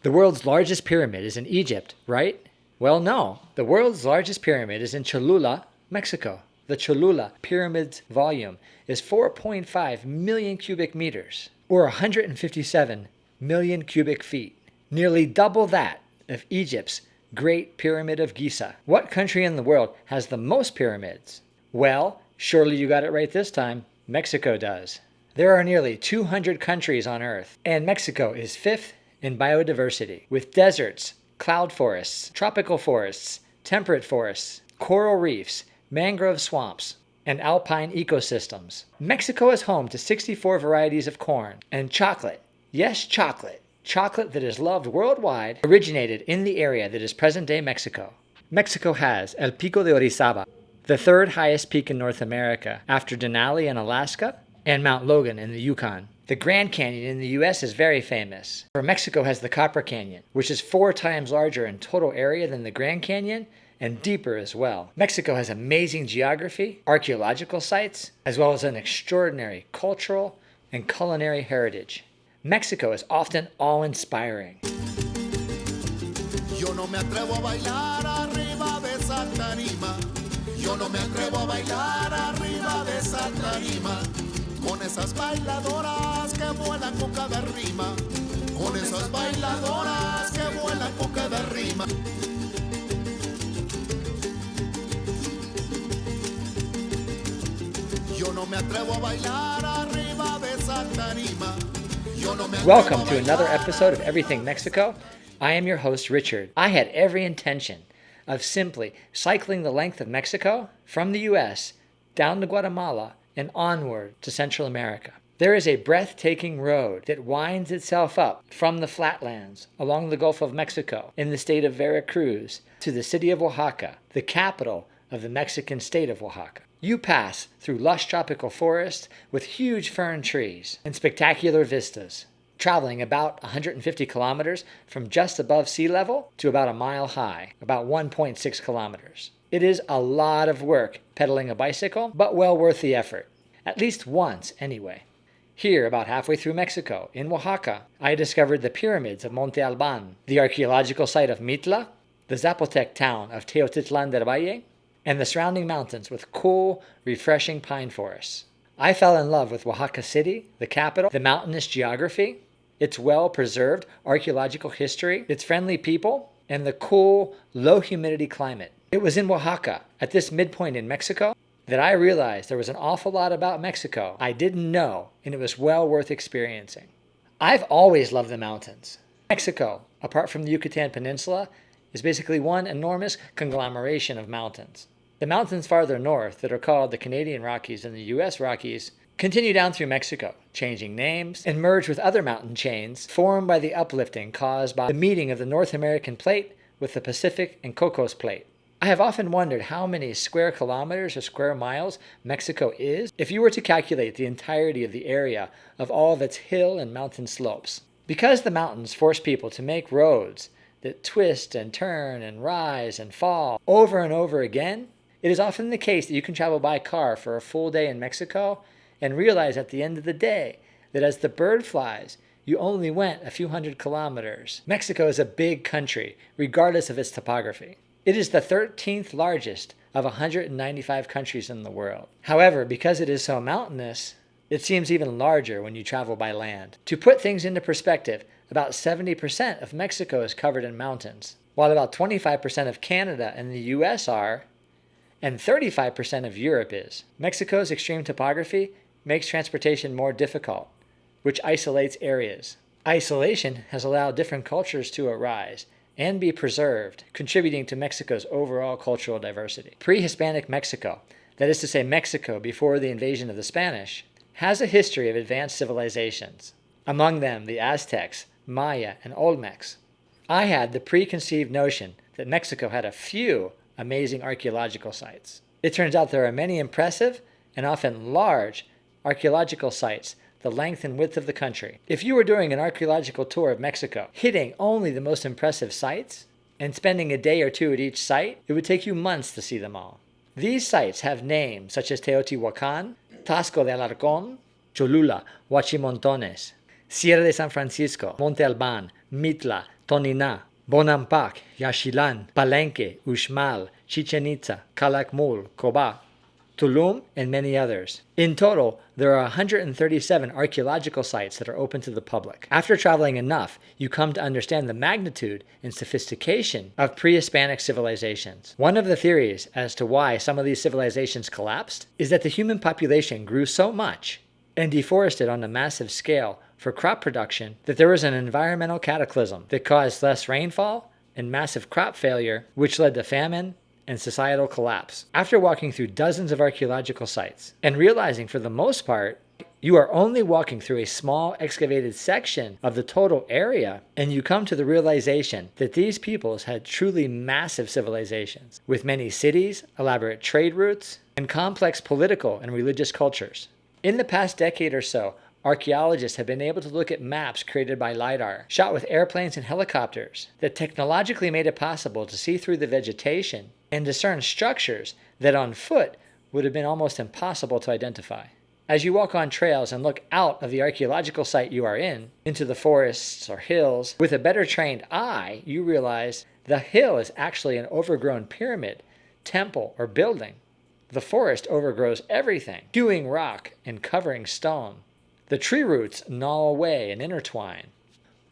The world's largest pyramid is in Egypt, right? Well, no. The world's largest pyramid is in Cholula, Mexico. The Cholula pyramid's volume is 4.5 million cubic meters, or 157 million cubic feet, nearly double that of Egypt's Great Pyramid of Giza. What country in the world has the most pyramids? Well, surely you got it right this time. Mexico does. There are nearly 200 countries on Earth, and Mexico is fifth in biodiversity, with deserts, cloud forests, tropical forests, temperate forests, coral reefs, mangrove swamps, and alpine ecosystems. Mexico is home to 64 varieties of corn, and chocolate, yes, chocolate that is loved worldwide, originated in the area that is present-day Mexico. Mexico has El Pico de Orizaba, the third highest peak in North America, after Denali in Alaska and Mount Logan in the Yukon. The Grand Canyon in the U.S. is very famous, for Mexico has the Copper Canyon, which is 4 times larger in total area than the Grand Canyon and deeper as well. Mexico has amazing geography, archaeological sites, as well as an extraordinary cultural and culinary heritage. Mexico is often awe-inspiring. Yo no me atrevo a bailar arriba de esa tarima. Yo no me atrevo a bailar arriba de esa tarima. Con esas bailadoras que vuelan con cada rima. Con esas bailadoras que vuelan con cada rima. Yo no me atrevo a bailar arriba de esa tarima. Welcome to another episode of Everything Mexico. I am your host, Richard. I had every intention of simply cycling the length of Mexico from the U.S. down to Guatemala and onward to Central America. There is a breathtaking road that winds itself up from the flatlands along the Gulf of Mexico in the state of Veracruz to the city of Oaxaca, the capital of the Mexican state of Oaxaca. You pass through lush tropical forests with huge fern trees and spectacular vistas, traveling about 150 kilometers from just above sea level to about a mile high, about 1.6 kilometers. It is a lot of work pedaling a bicycle, but well worth the effort. At least once, anyway. Here, about halfway through Mexico, in Oaxaca, I discovered the pyramids of Monte Alban, the archaeological site of Mitla, the Zapotec town of Teotitlán del Valle, and the surrounding mountains with cool, refreshing pine forests. I fell in love with Oaxaca City, the capital, the mountainous geography, its well-preserved archaeological history, its friendly people, and the cool, low-humidity climate. It was in Oaxaca, at this midpoint in Mexico, that I realized there was an awful lot about Mexico I didn't know, and it was well worth experiencing. I've always loved the mountains. Mexico, apart from the Yucatan Peninsula, is basically one enormous conglomeration of mountains. The mountains farther north that are called the Canadian Rockies and the U.S. Rockies continue down through Mexico, changing names, and merge with other mountain chains formed by the uplifting caused by the meeting of the North American plate with the Pacific and Cocos plate. I have often wondered how many square kilometers or square miles Mexico is if you were to calculate the entirety of the area of all of its hill and mountain slopes. Because the mountains force people to make roads that twist and turn and rise and fall over and over again, it is often the case that you can travel by car for a full day in Mexico and realize at the end of the day that as the bird flies, you only went a few hundred kilometers. Mexico is a big country, regardless of its topography. It is the 13th largest of 195 countries in the world. However, because it is so mountainous, it seems even larger when you travel by land. To put things into perspective, about 70% of Mexico is covered in mountains, while about 25% of Canada and the U.S. are, and 35% of Europe is. Mexico's extreme topography makes transportation more difficult, which isolates areas. Isolation has allowed different cultures to arise and be preserved, contributing to Mexico's overall cultural diversity. Pre-Hispanic Mexico, that is to say Mexico before the invasion of the Spanish, has a history of advanced civilizations, among them the Aztecs, Maya, and Olmecs. I had the preconceived notion that Mexico had a few amazing archaeological sites. It turns out there are many impressive and often large archaeological sites the length and width of the country. If you were doing an archaeological tour of Mexico, hitting only the most impressive sites, and spending a day or two at each site, it would take you months to see them all. These sites have names such as Teotihuacan, Tasco de Alarcón, Cholula, Huachimontones, Sierra de San Francisco, Monte Alban, Mitla, Tonina, Bonampak, Yaxchilan, Palenque, Uxmal, Chichen Itza, Calakmul, Cobá, Tulum, and many others. In total, there are 137 archaeological sites that are open to the public. After traveling enough, you come to understand the magnitude and sophistication of pre-Hispanic civilizations. One of the theories as to why some of these civilizations collapsed is that the human population grew so much and deforested on a massive scale for crop production that there was an environmental cataclysm that caused less rainfall and massive crop failure, which led to famine and societal collapse. After walking through dozens of archaeological sites and realizing for the most part, you are only walking through a small excavated section of the total area, and you come to the realization that these peoples had truly massive civilizations with many cities, elaborate trade routes, and complex political and religious cultures. In the past decade or so, archaeologists have been able to look at maps created by LiDAR, shot with airplanes and helicopters, that technologically made it possible to see through the vegetation and discern structures that on foot would have been almost impossible to identify. As you walk on trails and look out of the archaeological site you are in, into the forests or hills, with a better trained eye, you realize the hill is actually an overgrown pyramid, temple, or building. The forest overgrows everything, hewing rock and covering stone. The tree roots gnaw away and intertwine.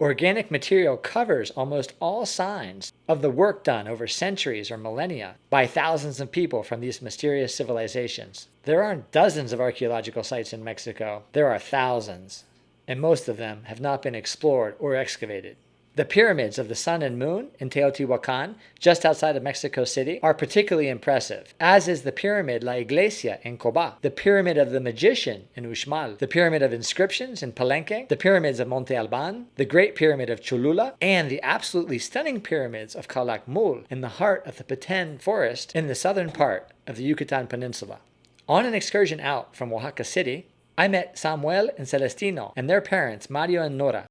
Organic material covers almost all signs of the work done over centuries or millennia by thousands of people from these mysterious civilizations. There aren't dozens of archaeological sites in Mexico. There are thousands, and most of them have not been explored or excavated. The pyramids of the Sun and Moon in Teotihuacan, just outside of Mexico City, are particularly impressive, as is the pyramid La Iglesia in Cobá, the pyramid of the Magician in Uxmal, the pyramid of inscriptions in Palenque, the pyramids of Monte Alban, the Great Pyramid of Cholula, and the absolutely stunning pyramids of Calakmul in the heart of the Petén Forest in the southern part of the Yucatan Peninsula. On an excursion out from Oaxaca City, I met Samuel and Celestino and their parents, Mario and Nora,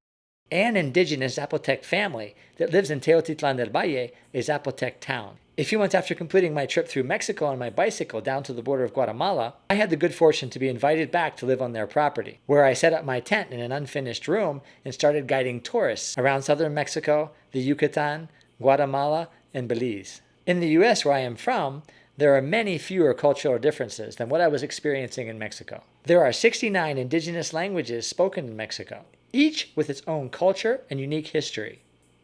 an indigenous Zapotec family that lives in Teotitlán del Valle, a Zapotec town. A few months after completing my trip through Mexico on my bicycle down to the border of Guatemala, I had the good fortune to be invited back to live on their property, where I set up my tent in an unfinished room and started guiding tourists around southern Mexico, the Yucatan, Guatemala, and Belize. In the U.S., where I am from, there are many fewer cultural differences than what I was experiencing in Mexico. There are 69 indigenous languages spoken in Mexico, each with its own culture and unique history.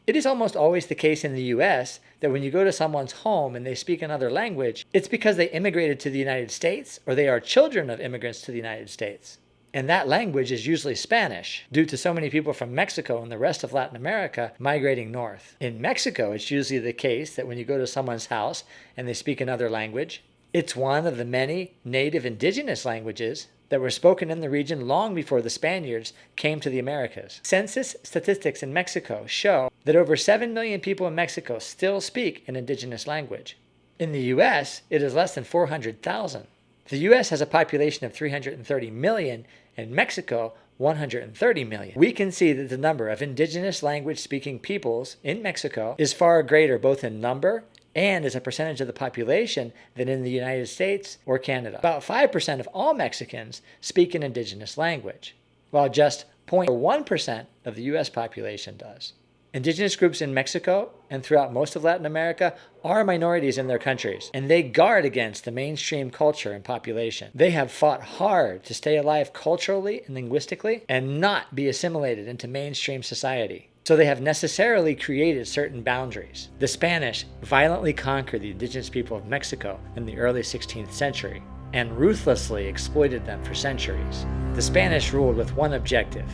It is almost always the case in the U.S. that when you go to someone's home and they speak another language, it's because they immigrated to the United States or they are children of immigrants to the United States. And that language is usually Spanish, due to so many people from Mexico and the rest of Latin America migrating north. In Mexico, it's usually the case that when you go to someone's house and they speak another language, it's one of the many native indigenous languages that were spoken in the region long before the Spaniards came to the Americas. Census statistics in Mexico show that over 7 million people in Mexico still speak an indigenous language. In the U.S., it is less than 400,000. The U.S. has a population of 330 million, and Mexico 130 million. We can see that the number of indigenous language-speaking peoples in Mexico is far greater both in number and as a percentage of the population than in the United States or Canada. About 5% of all Mexicans speak an indigenous language, while just 0.1% of the U.S. population does. Indigenous groups in Mexico and throughout most of Latin America are minorities in their countries, and they guard against the mainstream culture and population. They have fought hard to stay alive culturally and linguistically and not be assimilated into mainstream society. So they have necessarily created certain boundaries. The Spanish violently conquered the indigenous people of Mexico in the early 16th century and ruthlessly exploited them for centuries. The Spanish ruled with one objective: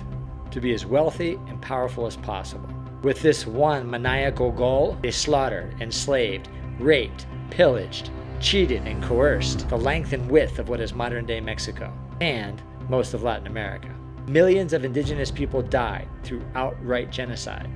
to be as wealthy and powerful as possible. With this one maniacal goal, they slaughtered, enslaved, raped, pillaged, cheated, and coerced the length and width of what is modern-day Mexico and most of Latin America. Millions of indigenous people died through outright genocide,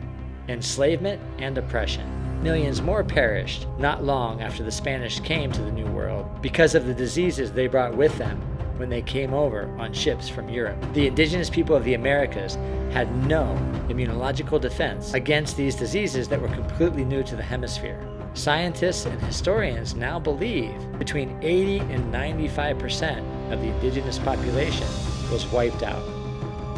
enslavement, and oppression. Millions more perished not long after the Spanish came to the New World because of the diseases they brought with them when they came over on ships from Europe. The indigenous people of the Americas had no immunological defense against these diseases that were completely new to the hemisphere. Scientists and historians now believe between 80 and 95% of the indigenous population was wiped out.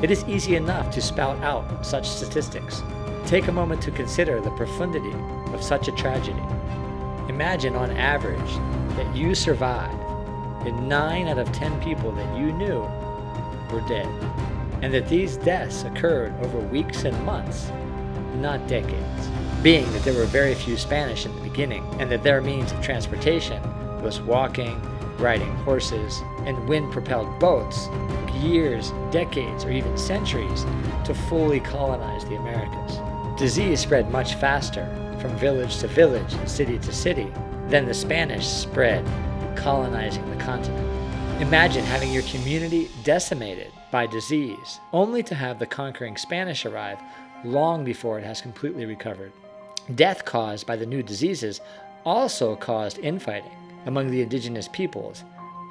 It is easy enough to spout out such statistics. Take a moment to consider the profundity of such a tragedy. Imagine on average that you survived and 9 out of 10 people that you knew were dead, and that these deaths occurred over weeks and months, not decades. Being that there were very few Spanish in the beginning, and that their means of transportation was walking, riding horses, and wind-propelled boats, took years, decades, or even centuries to fully colonize the Americas. Disease spread much faster, from village to village and city to city, than the Spanish spread, colonizing the continent. Imagine having your community decimated by disease, only to have the conquering Spanish arrive long before it has completely recovered. Death caused by the new diseases also caused infighting among the indigenous peoples,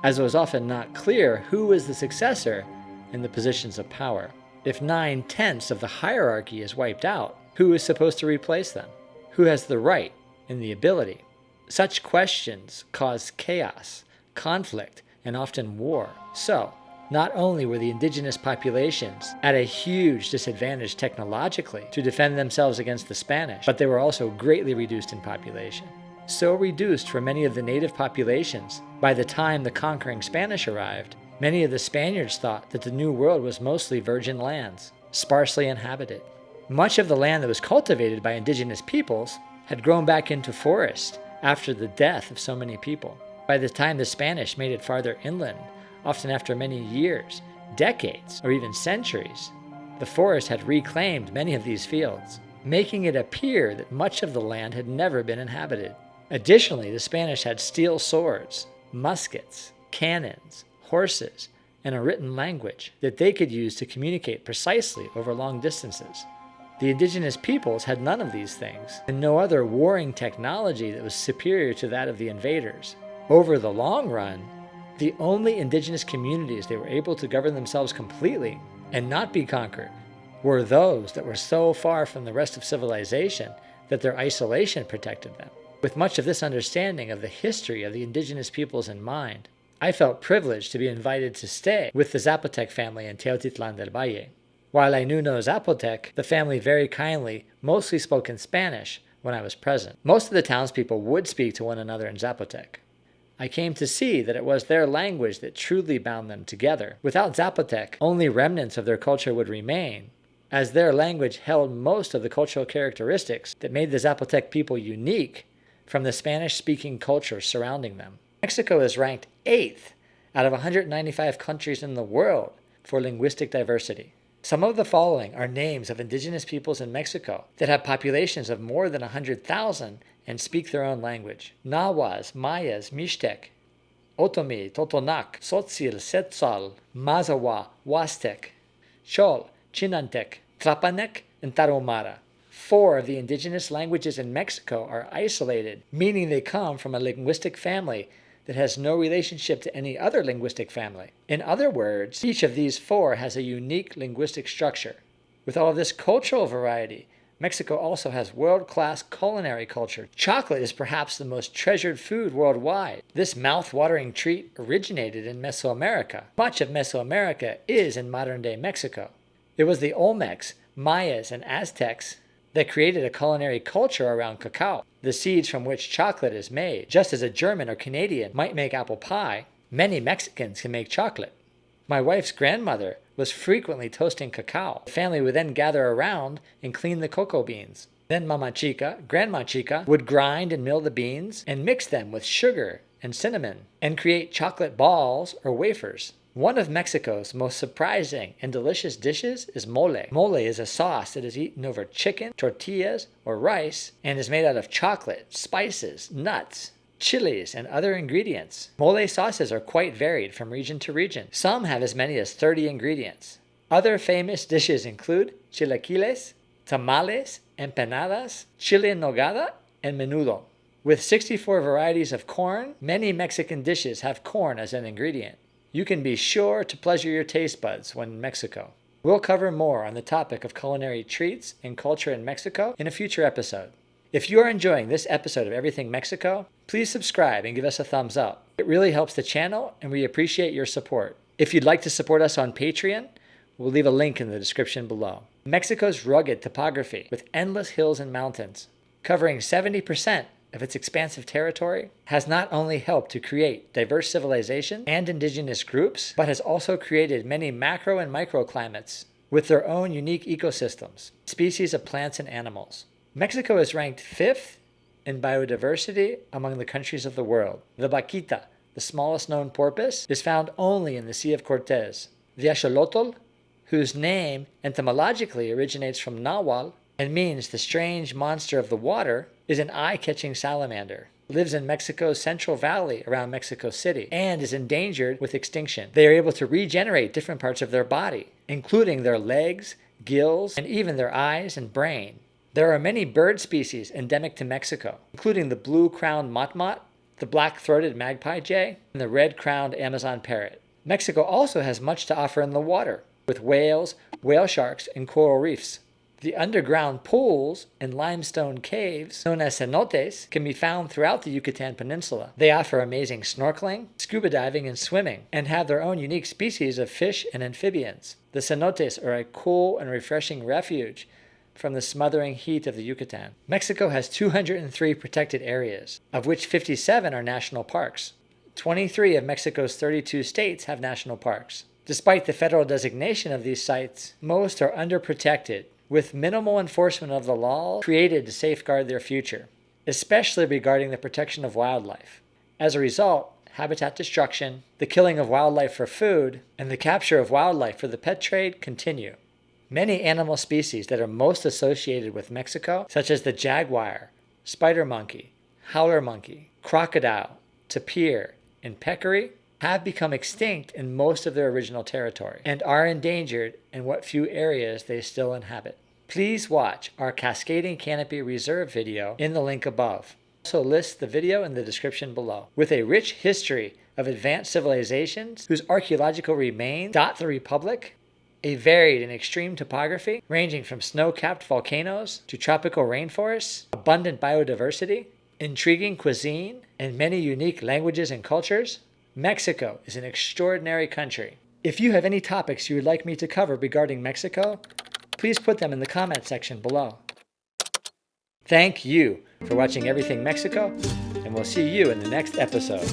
as it was often not clear who was the successor in the positions of power. If 9/10 of the hierarchy is wiped out, who is supposed to replace them? Who has the right and the ability? Such questions cause chaos, conflict, and often war. So, not only were the indigenous populations at a huge disadvantage technologically to defend themselves against the Spanish, but they were also greatly reduced in population. So reduced for many of the native populations, by the time the conquering Spanish arrived, many of the Spaniards thought that the New World was mostly virgin lands, sparsely inhabited. Much of the land that was cultivated by indigenous peoples had grown back into forest after the death of so many people. By the time the Spanish made it farther inland, often after many years, decades, or even centuries, the forest had reclaimed many of these fields, making it appear that much of the land had never been inhabited. Additionally, the Spanish had steel swords, muskets, cannons, horses, and a written language that they could use to communicate precisely over long distances. The indigenous peoples had none of these things, and no other warring technology that was superior to that of the invaders. Over the long run, the only indigenous communities that were able to govern themselves completely and not be conquered were those that were so far from the rest of civilization that their isolation protected them. With much of this understanding of the history of the indigenous peoples in mind, I felt privileged to be invited to stay with the Zapotec family in Teotitlán del Valle. While I knew no Zapotec, the family very kindly mostly spoke in Spanish when I was present. Most of the townspeople would speak to one another in Zapotec. I came to see that it was their language that truly bound them together. Without Zapotec, only remnants of their culture would remain, as their language held most of the cultural characteristics that made the Zapotec people unique from the Spanish-speaking culture surrounding them. Mexico is ranked 8th out of 195 countries in the world for linguistic diversity. Some of the following are names of indigenous peoples in Mexico that have populations of more than 100,000 and speak their own language. Nahuas, Mayas, Mixtec, Otomi, Totonac, Tzotzil, Setzal, Mazawa, Huastec, Chol, Chinantec, Tlapanec, and Tarahumara. 4 of the indigenous languages in Mexico are isolated, meaning they come from a linguistic family that has no relationship to any other linguistic family. In other words, each of these 4 has a unique linguistic structure. With all of this cultural variety, Mexico also has world-class culinary culture. Chocolate is perhaps the most treasured food worldwide. This mouth-watering treat originated in Mesoamerica. Much of Mesoamerica is in modern-day Mexico. It was the Olmecs, Mayas, and Aztecs that created a culinary culture around cacao, the seeds from which chocolate is made. Just as a German or Canadian might make apple pie, many Mexicans can make chocolate. My wife's grandmother was frequently toasting cacao. The family would then gather around and clean the cocoa beans. Then Mama Chica, Grandma Chica, would grind and mill the beans and mix them with sugar and cinnamon and create chocolate balls or wafers. One of Mexico's most surprising and delicious dishes is mole. Mole is a sauce that is eaten over chicken, tortillas, or rice and is made out of chocolate, spices, nuts, chilies, and other ingredients. Mole sauces are quite varied from region to region. Some have as many as 30 ingredients. Other famous dishes include chilaquiles, tamales, empanadas, chile en nogada, and menudo. With 64 varieties of corn, many Mexican dishes have corn as an ingredient. You can be sure to pleasure your taste buds when in Mexico. We'll cover more on the topic of culinary treats and culture in Mexico in a future episode. If you are enjoying this episode of Everything Mexico, please subscribe and give us a thumbs up. It really helps the channel and we appreciate your support. If you'd like to support us on Patreon, We'll leave a link in the description below. Mexico's rugged topography, with endless hills and mountains, covering 70% of its expansive territory, has not only helped to create diverse civilizations and indigenous groups, but has also created many macro and microclimates with their own unique ecosystems, species of plants and animals. Mexico is ranked 5th in biodiversity among the countries of the world. The vaquita, the smallest known porpoise, is found only in the Sea of Cortez. The axolotl, whose name etymologically originates from Nahuatl and means the strange monster of the water, is an eye-catching salamander. Lives in Mexico's Central Valley around Mexico City and is endangered with extinction. They are able to regenerate different parts of their body, including their legs, gills, and even their eyes and brain. There are many bird species endemic to Mexico, including the blue-crowned motmot, the black-throated magpie jay, and the red-crowned Amazon parrot. Mexico also has much to offer in the water, with whales, whale sharks, and coral reefs. The underground pools and limestone caves, known as cenotes, can be found throughout the Yucatan Peninsula. They offer amazing snorkeling, scuba diving, and swimming, and have their own unique species of fish and amphibians. The cenotes are a cool and refreshing refuge from the smothering heat of the Yucatan. Mexico has 203 protected areas, of which 57 are national parks. 23 of Mexico's 32 states have national parks. Despite the federal designation of these sites, most are underprotected, with minimal enforcement of the law created to safeguard their future, especially regarding the protection of wildlife. As a result, habitat destruction, the killing of wildlife for food, and the capture of wildlife for the pet trade continue. Many animal species that are most associated with Mexico, such as the jaguar, spider monkey, howler monkey, crocodile, tapir, and peccary, have become extinct in most of their original territory and are endangered in what few areas they still inhabit. Please watch our Cascading Canopy Reserve video in the link above. Also list the video in the description below. With a rich history of advanced civilizations whose archaeological remains dot the republic, a varied and extreme topography ranging from snow-capped volcanoes to tropical rainforests, abundant biodiversity, intriguing cuisine, and many unique languages and cultures, Mexico is an extraordinary country. If you have any topics you would like me to cover regarding Mexico, please put them in the comment section below. Thank you for watching Everything Mexico, and we'll see you in the next episode.